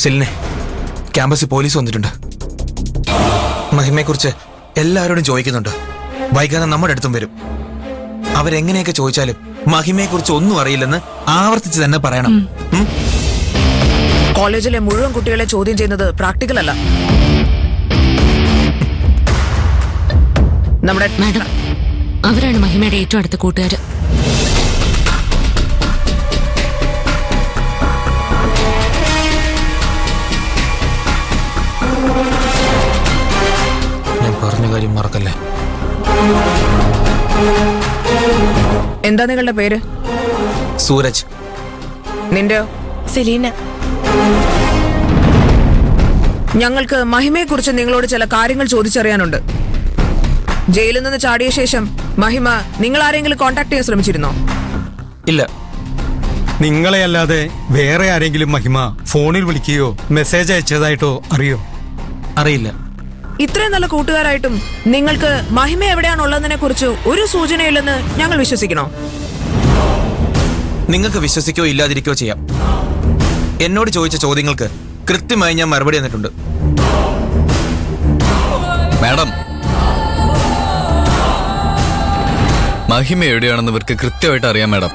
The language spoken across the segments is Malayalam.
സെലിനെ, ക്യാമ്പസിൽ പോലീസ് വന്നിട്ടുണ്ട്. മഹിമയെക്കുറിച്ച് എല്ലാവരോടും ചോദിക്കുന്നുണ്ട്. വൈകാതെ നമ്മുടെ അടുത്തും വരും. അവരെങ്ങനെയൊക്കെ ചോദിച്ചാലും മഹിമയെക്കുറിച്ച് ഒന്നും അറിയില്ലെന്ന് ആവർത്തിച്ച് തന്നെ പറയണം. കോളേജിലെ മുഴുവൻ കുട്ടികളെ ചോദ്യം ചെയ്യുന്നത് പ്രാക്ടിക്കൽ അല്ല. നമ്മുടെ മാഡം, അവരാണ് മഹിമയുടെ ഏറ്റവും അടുത്ത കൂട്ടുകാര്. ഞാൻ പറഞ്ഞ കാര്യം മറക്കല്ലേ. എന്താ നിങ്ങളുടെ പേര്? സൂരജ്. നിന്റെയോ? സെലീന. ഞങ്ങൾക്ക് മഹിമയെക്കുറിച്ച് നിങ്ങളോട് ചില കാര്യങ്ങൾ ചോദിച്ചറിയാനുണ്ട്. ജയിലിൽ നിന്ന് ചാടിയ ശേഷം മഹിമ നിങ്ങൾ ആരെങ്കിലും കോണ്ടാക്ട് ചെയ്യാൻ ശ്രമിച്ചിരുന്നോ? ഇല്ല. നിങ്ങളെ അല്ലാതെ വേറെ ആരെങ്കിലും മഹിമ ഫോണിൽ വിളിക്കുകയോ മെസ്സേജ് അയച്ചതായിട്ടോ അറിയോ? അറിയില്ല. ഇത്രയും നല്ല കൂട്ടുകാരായിട്ടും നിങ്ങൾക്ക് മഹിമ എവിടെയാണുള്ളതിനെ കുറിച്ച് ഒരു സൂചനയില്ലെന്ന് ഞങ്ങൾ വിശ്വസിക്കണോ? നിങ്ങൾക്ക് വിശ്വസിക്കോ ഇല്ലാതിരിക്കോ ചെയ്യാം. എന്നോട് ചോദിച്ച ചോദ്യങ്ങൾക്ക് കൃത്യമായി ഞാൻ മറുപടി തന്നിട്ടുണ്ട്. മാഡം, മഹിമ എവിടെയാണെന്ന് ഇവർക്ക് കൃത്യമായിട്ട് അറിയാം മാഡം.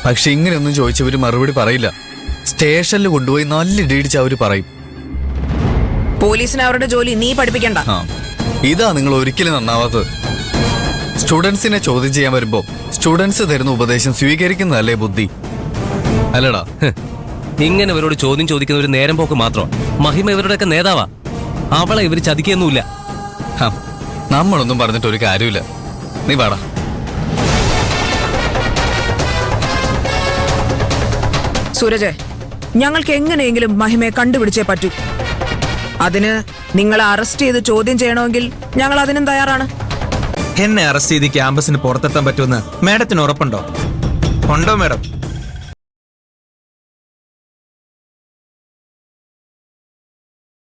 പക്ഷെ ഇങ്ങനെയൊന്നും ചോദിച്ചവർ മറുപടി പറയില്ല. സ്റ്റേഷനിൽ കൊണ്ടുപോയി നല്ല ഇടിയിടിച്ച് അവർ പറയും. പോലീസിന് അവരുടെ ജോലി നീ പഠിപ്പിക്കണ്ട. ഇതാ നിങ്ങൾ ഒരിക്കലും നന്നാവാത്തത്. സ്റ്റുഡൻസിനെ ചോദ്യം ചെയ്യാൻ വരുമ്പോ സ്റ്റുഡൻസ് തരുന്ന ഉപദേശം സ്വീകരിക്കുന്നതല്ലേ ബുദ്ധി, അല്ലടാ? ഇങ്ങനെ ഇവരോട് ചോദ്യം ചോദിക്കുന്ന ഒരു നേരം പോക്ക് മാത്രം. മഹിമ ഇവരുടെയൊക്കെ നേതാവാ. അവളെ ഇവര് ചതിക്കൊന്നുമില്ല. നമ്മളൊന്നും പറഞ്ഞിട്ട് ഒരു കാര്യമില്ല. നീ പാടാ. സൂരജ്, ഞങ്ങൾക്ക് എങ്ങനെയെങ്കിലും മഹിമയെ കണ്ടുപിടിച്ചേ പറ്റൂ. അതിന് നിങ്ങളെ അറസ്റ്റ് ചെയ്ത് ചോദ്യം ചെയ്യണമെങ്കിൽ ഞങ്ങൾ അതിനും തയ്യാറാണ്. എന്നെ അറസ്റ്റ് ചെയ്ത് ക്യാമ്പസിന് പുറത്തെത്താൻ പറ്റുമെന്ന് മാഡത്തിന് ഉറപ്പുണ്ടോ? ഉണ്ടോ മാഡം?